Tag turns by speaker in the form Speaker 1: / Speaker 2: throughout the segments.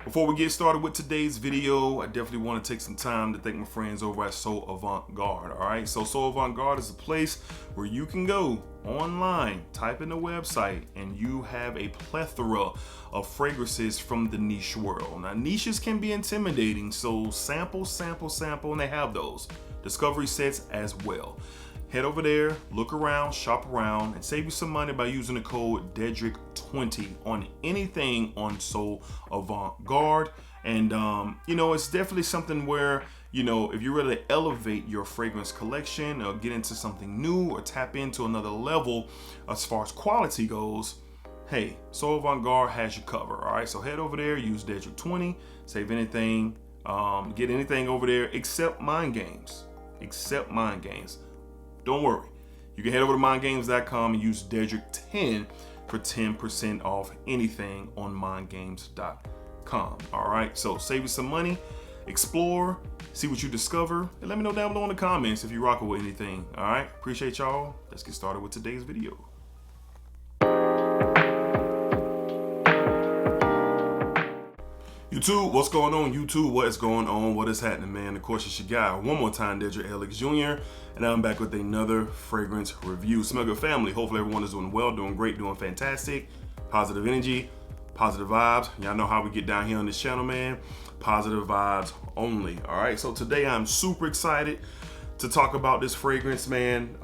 Speaker 1: Before we get started with today's video, I definitely want to take some time to thank my friends over at So Avant-Garde. All right, so Avant-Garde is a place where you can go online, type in the website, and you have a plethora of fragrances from the niche world. Now, niches can be intimidating, so sample, and they have those discovery sets as well. Head over there, look around, shop around, and save you some money by using the code DEDRICK20 on anything on So Avant-Garde. And it's definitely something where, if you're ready to elevate your fragrance collection or get into something new or tap into another level as far as quality goes, hey, So Avant-Garde has you covered. All right, so head over there, use DEDRICK20, save anything, get anything over there except mind games. Don't worry. You can head over to mindgames.com and use Dedrick10 for 10% off anything on mindgames.com. All right, so save you some money, explore, see what you discover, and let me know down below in the comments if you rock with anything. All right, appreciate y'all. Let's get started with today's video. YouTube, what's going on? YouTube, what is going on? What is happening, man? Of course, it's your guy, one more time, DEDRICKHJR, and I'm back with another fragrance review. Smell good, family. Hopefully everyone is doing well, doing great, doing fantastic. Positive energy, positive vibes. Y'all know how we get down here on this channel, man. Positive vibes only. All right, so today I'm super excited to talk about this fragrance, man.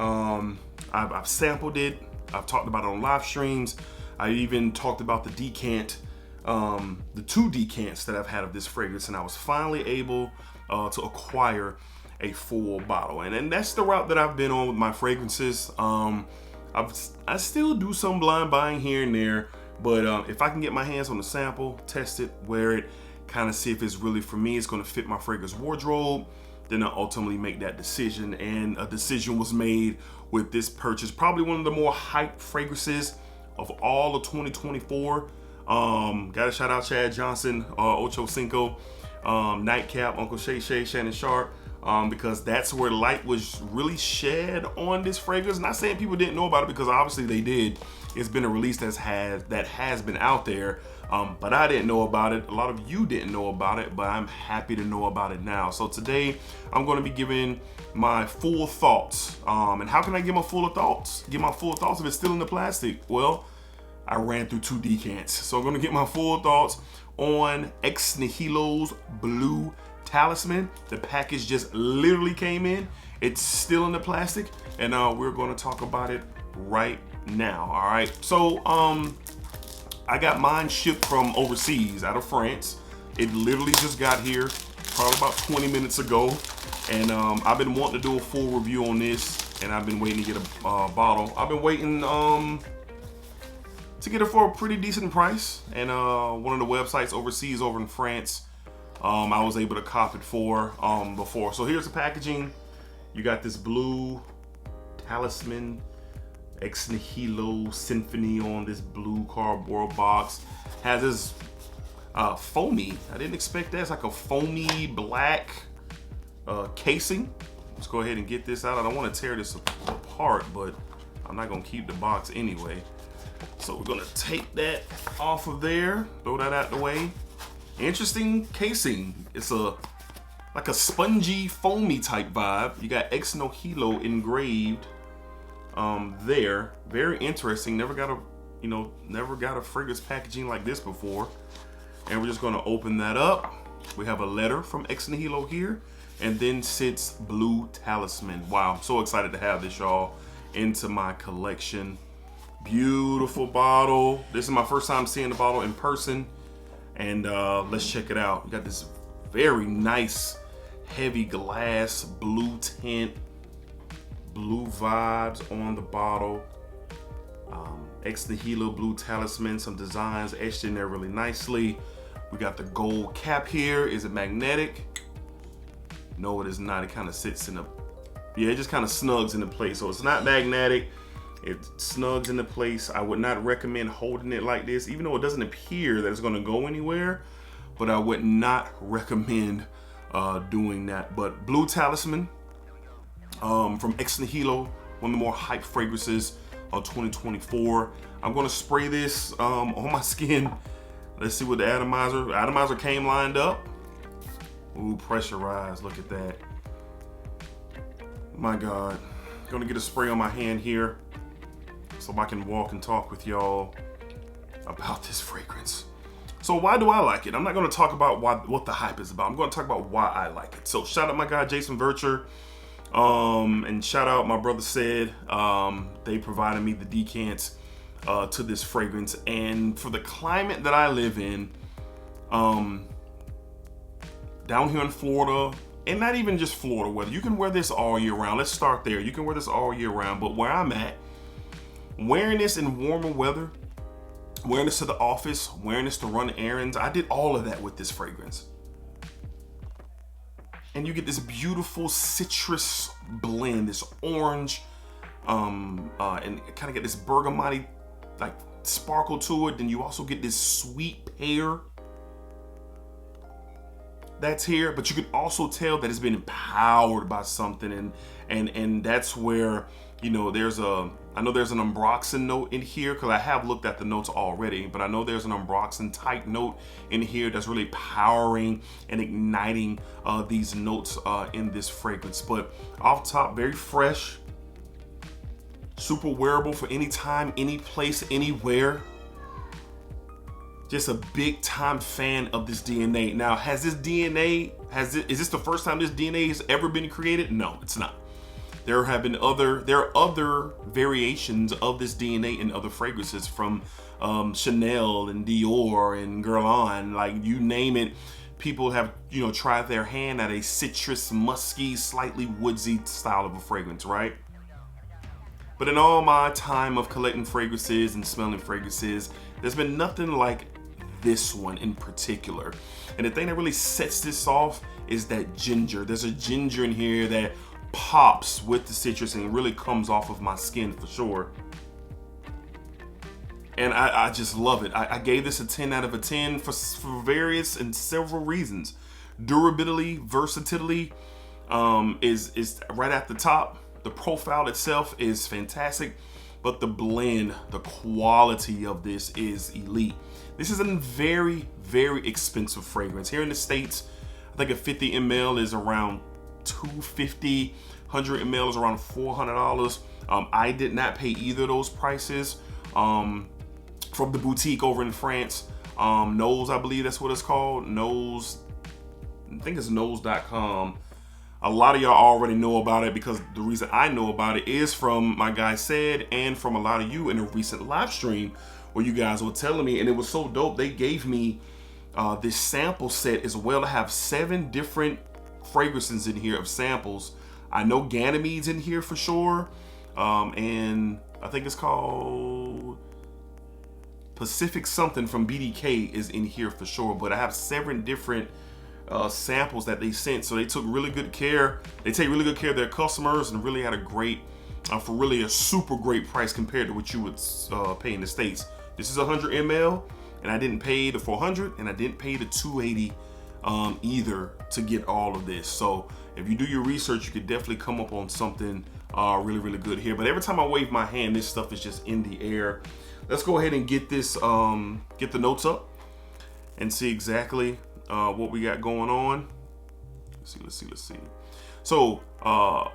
Speaker 1: I've sampled it. I've talked about it on live streams. I even talked about the Decant, the 2 decants that I've had of this fragrance, and I was finally able to acquire a full bottle, and that's the route that I've been on with my fragrances. I still do some blind buying here and there, but if I can get my hands on the sample, test it, wear it, kind of see if it's really for me, it's going to fit my fragrance wardrobe, then I'll ultimately make that decision. And a decision was made with this purchase, probably one of the more hyped fragrances of all of 2024. Gotta shout out Chad Johnson, Ocho Cinco, Nightcap, Uncle Shay, Shannon Sharp, because that's where light was really shed on this fragrance. Not saying people didn't know about it, because obviously they did. It's been a release that has been out there, but I didn't know about it. A lot of you didn't know about it, but I'm happy to know about it now. So today I'm going to be giving my full thoughts. And how can I give my full thoughts? Give my full thoughts if it's still in the plastic? Well, I ran through 2 decants. So I'm gonna get my full thoughts on Ex Nihilo's Blue Talisman. The package just literally came in. It's still in the plastic, and we're gonna talk about it right now, all right? So I got mine shipped from overseas, out of France. It literally just got here probably about 20 minutes ago, and I've been wanting to do a full review on this, and I've been waiting to get a bottle. I've been waiting to get it for a pretty decent price, and one of the websites overseas over in France, I was able to cop it for before. So here's the packaging. You got this Blue Talisman Ex Nihilo Symphony on this blue cardboard box. Has this foamy, I didn't expect that. It's like a foamy black casing. Let's go ahead and get this out. I don't want to tear this apart, but I'm not gonna keep the box anyway. So we're gonna take that off of there, throw that out the way. Interesting casing. It's like a spongy, foamy type vibe. You got Ex Nihilo engraved there. Very interesting. Never got a fragrance packaging like this before. And we're just gonna open that up. We have a letter from Ex Nihilo here, and then sits Blue Talisman. Wow, I'm so excited to have this, y'all, into my collection. Beautiful bottle. This is my first time seeing the bottle in person, and let's check it out. You got this very nice heavy glass blue tint, blue vibes on the bottle. Ex Nihilo Blue Talisman, some designs etched in there really nicely. We got the gold cap here. Is it magnetic? No, it is not. It kind of sits in it just kind of snugs into place. So it's not magnetic. It snugs into place. I would not recommend holding it like this, even though it doesn't appear that it's gonna go anywhere, but I would not recommend doing that. But Blue Talisman from Ex Nihilo, one of the more hyped fragrances of 2024. I'm gonna spray this on my skin Let's see what the atomizer came lined up. Ooh, pressurized, look at that. My God. Gonna get a spray on my hand here so I can walk and talk with y'all about this fragrance. So why do I like it? I'm not gonna talk about what the hype is about. I'm gonna talk about why I like it. So shout out my guy, Jason Vircher. And shout out my brother Sid. They provided me the decants to this fragrance. And for the climate that I live in, down here in Florida, and not even just Florida weather, you can wear this all year round. Let's start there. You can wear this all year round, but where I'm at, wearing this in warmer weather, wearing this to the office, wearing this to run errands, I did all of that with this fragrance. And you get this beautiful citrus blend, this orange, and kind of get this bergamot like sparkle to it. Then you also get this sweet pear that's here, but you can also tell that it's been empowered by something, and that's where, you know, I know there's an ambroxan note in here, because I have looked at the notes already, but I know there's an ambroxan type note in here that's really powering and igniting these notes in this fragrance. But off top, very fresh, super wearable for any time, any place, anywhere. Just a big time fan of this DNA. Now, is this the first time this DNA has ever been created? No, it's not. There are other variations of this DNA in other fragrances from Chanel and Dior and Guerlain, like you name it. People have, you know, tried their hand at a citrus, musky, slightly woodsy style of a fragrance, right? But in all my time of collecting fragrances and smelling fragrances, there's been nothing like this one in particular. And the thing that really sets this off is that ginger. There's a ginger in here that pops with the citrus and really comes off of my skin for sure. And I just love it. I gave this a 10 out of a 10 for various and several reasons. Durability, versatility is right at the top. The profile itself is fantastic, but the blend, the quality of this is elite. This is a very, very expensive fragrance. Here in the States, I think a 50 ml is around $250, 100 ml is around $400. I did not pay either of those prices from the boutique over in France. Nose, I believe that's what it's called. Nose, I think it's nose.com. A lot of y'all already know about it, because the reason I know about it is from my guy Sid and from a lot of you in a recent live stream where you guys were telling me, and it was so dope. They gave me this sample set as well to have 7 different fragrances in here of samples. I know Ganymede's in here for sure, and I think it's called Pacific something from BDK is in here for sure. But I have 7 different samples that they sent, so they took really good care. They take really good care of their customers and really had a great, for really a super great price compared to what you would pay in the States. This is 100 ml, and I didn't pay the 400, and I didn't pay the 280 either to get all of this. So if you do your research, you could definitely come up on something really, really good here. But every time I wave my hand, this stuff is just in the air. Let's go ahead and get this, get the notes up and see exactly what we got going on. Let's see. So,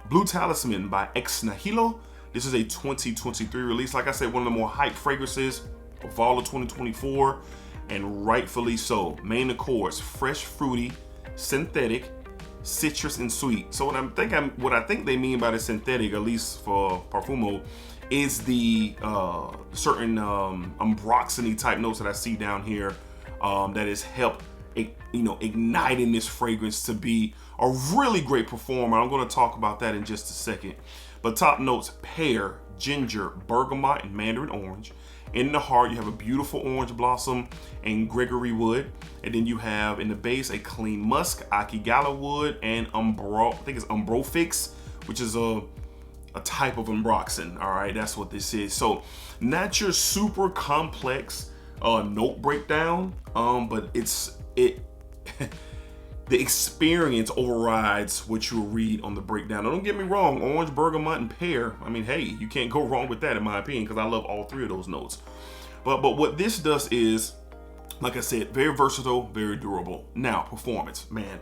Speaker 1: Blue Talisman by Nihilo. This is a 2023 release. Like I said, one of the more hyped fragrances of fall of 2024, and rightfully so. Main accords: fresh, fruity, synthetic, citrus, and sweet. So what I think they mean by the synthetic, at least for Parfumo, is the certain ambroxany type notes that I see down here that has helped igniting this fragrance to be a really great performer. I'm going to talk about that in just a second. But top notes: pear, ginger, bergamot, and mandarin orange. In the heart, you have a beautiful orange blossom and Gregory wood. And then you have in the base a clean musk, Akigala wood, and I think it's Umbrofix, which is a type of ambroxan. All right, that's what this is. So not your super complex note breakdown, but the experience overrides what you'll read on the breakdown. Now, don't get me wrong, orange, bergamot, and pear, I mean, hey, you can't go wrong with that in my opinion, because I love all 3 of those notes. But what this does is, Like I said, very versatile, very durable. Now, performance, man.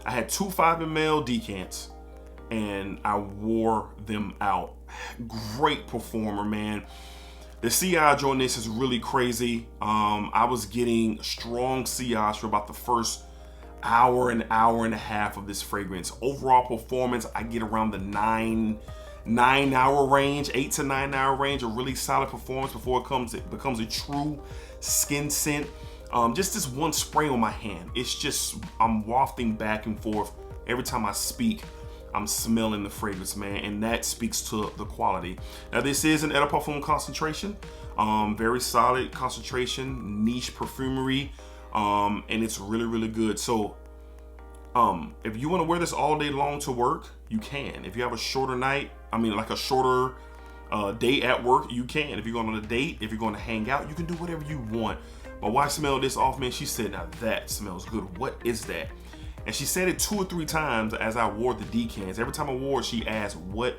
Speaker 1: I had 2 5 ml decants and I wore them out. Great performer, man. The sillage on this is really crazy. I was getting strong sillage for about the first hour and a half of this fragrance. Overall performance, I get around the 9 hour range, 8 to 9 hour range, a really solid performance before it becomes a true skin scent. Just this one spray on my hand, it's just, I'm wafting back and forth. Every time I speak, I'm smelling the fragrance, man, and that speaks to the quality. Now, this is an Eau de Parfum concentration, very solid concentration, niche perfumery, and it's really, really good. So, if you want to wear this all day long to work, you can. If you have a shorter night, like a shorter day at work, you can. If you're going on a date, if you're going to hang out, you can do whatever you want. My wife smelled this off, man. She said, now that smells good. What is that? And she said it 2 or 3 times as I wore the decants. Every time I wore it, she asked, what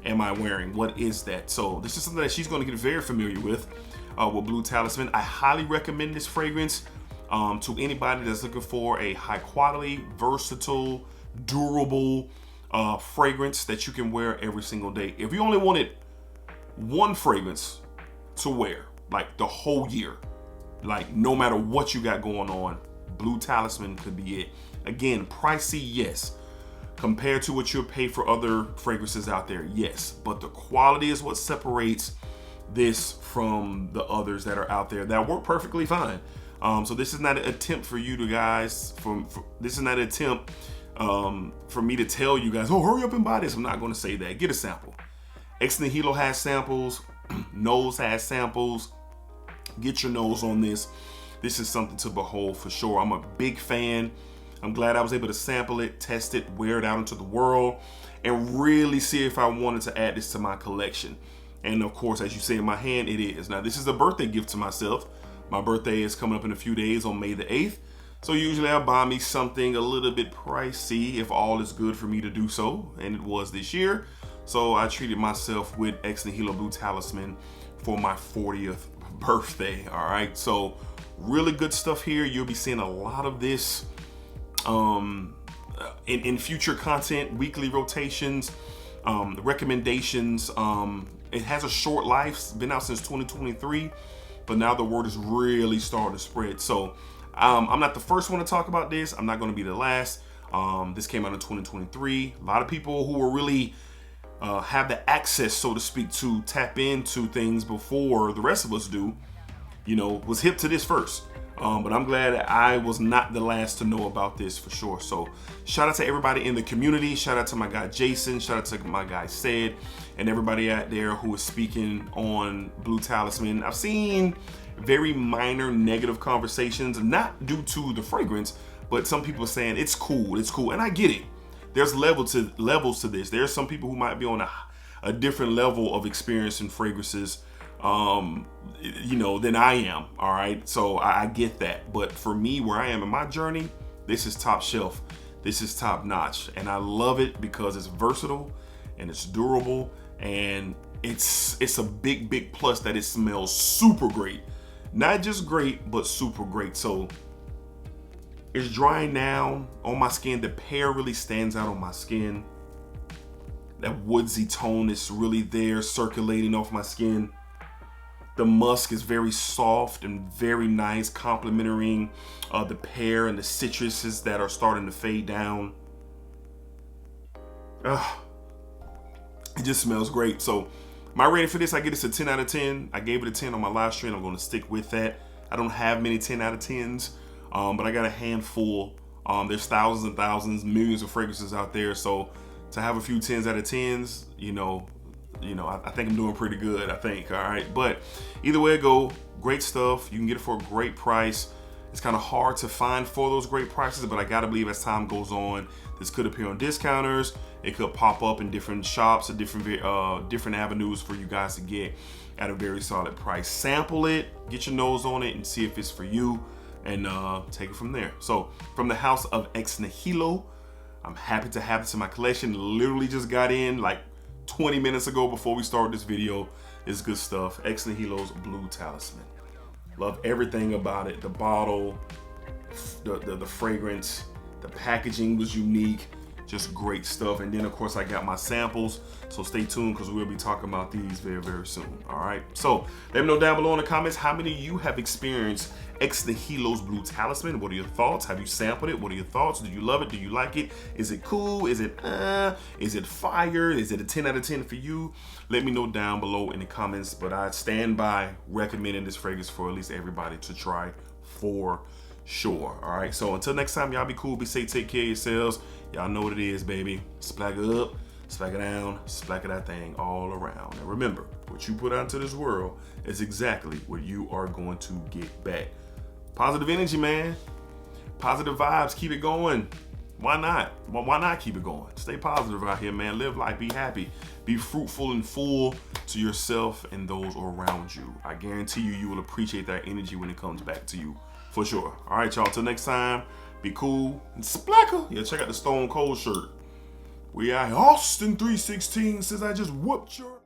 Speaker 1: am I wearing? What is that? So this is something that she's going to get very familiar with Blue Talisman. I highly recommend this fragrance to anybody that's looking for a high quality, versatile, durable fragrance that you can wear every single day. If you only wanted one fragrance to wear, like the whole year, like no matter what you got going on, Blue Talisman could be it. Again, pricey, yes. Compared to what you'll pay for other fragrances out there, yes. But the quality is what separates this from the others that are out there that work perfectly fine. So this is not an attempt for you guys. This is not an attempt for me to tell you guys, oh, hurry up and buy this. I'm not going to say that. Get a sample. Nihilo has samples. Nose has samples. Get your nose on this. This is something to behold for sure. I'm a big fan. I'm glad I was able to sample it, test it, wear it out into the world, and really see if I wanted to add this to my collection. And of course, as you see in my hand, it is. Now, this is a birthday gift to myself. My birthday is coming up in a few days on May the 8th. So usually I buy me something a little bit pricey if all is good for me to do so. And it was this year. So I treated myself with Nihilo Blue Talisman for my 40th birthday. All right. So really good stuff here. You'll be seeing a lot of this in future content, weekly rotations, recommendations. It has a short life. It's been out since 2023, but now the word is really starting to spread. So I'm not the first one to talk about this. I'm not going to be the last. This came out in 2023. A lot of people who were really have the access, so to speak, to tap into things before the rest of us do, was hip to this first. But I'm glad that I was not the last to know about this for sure. So shout out to everybody in the community. Shout out to my guy Jason. Shout out to my guy Sid and everybody out there who is speaking on Blue Talisman. I've seen very minor negative conversations, not due to the fragrance, but some people are saying it's cool, and I get it. There's levels to this. There's some people who might be on a different level of experience in fragrances than I am. All right. So I get that. But for me, where I am in my journey, this is top shelf. This is top notch. And I love it because it's versatile and it's durable. And it's a big plus that it smells super great. Not just great, but super great. So it's drying down on my skin. The pear really stands out on my skin. That woodsy tone is really there, circulating off my skin. The musk is very soft and very nice, complementing the pear and the citruses that are starting to fade down. It just smells great. So my rating for this, I give this a 10 out of 10. I gave it a 10 on my live stream. I'm going to stick with that. I don't have many 10 out of 10s, but I got a handful. There's thousands and thousands, millions of fragrances out there. So to have a few 10s out of 10s, I think I'm doing pretty good, I think. All right. But either way it go, great stuff. You can get it for a great price. It's kind of hard to find for those great prices, but I got to believe as time goes on, this could appear on discounters. It could pop up in different shops or different avenues for you guys to get at a very solid price. Sample it, get your nose on it, and see if it's for you, and take it from there. So from the house of Nihilo, I'm happy to have this in my collection. Literally just got in like 20 minutes ago before we started this video. It's good stuff. Nihilo's Blue Talisman. Love everything about it. The bottle, the fragrance, the packaging was unique. Just great stuff. And then of course I got my samples, so stay tuned because we'll be talking about these very, very soon. All right, so let me know down below in the comments how many of you have experienced Nihilo's Blue Talisman. What are your thoughts? Have you sampled it? What are your thoughts? Do you love it? Do you like it? Is it cool? Is it fire? Is it a 10 out of 10 for you? Let me know down below in the comments, but I stand by recommending this fragrance for at least everybody to try for sure. All right, so until next time, y'all be cool, be safe, take care of yourselves. Y'all know what it is, baby. Splack it up, splack it down, splack it that thing all around. And remember, what you put out into this world is exactly what you are going to get back. Positive energy, man. Positive vibes, keep it going. Why not? Why not keep it going? Stay positive out here, man. Live life, be happy, be fruitful and full to yourself and those around you. I guarantee you, you will appreciate that energy when it comes back to you. For sure. All right, y'all. Till next time, be cool and splacker. Yeah, check out the Stone Cold shirt. We out here. Austin 316 says I just whooped your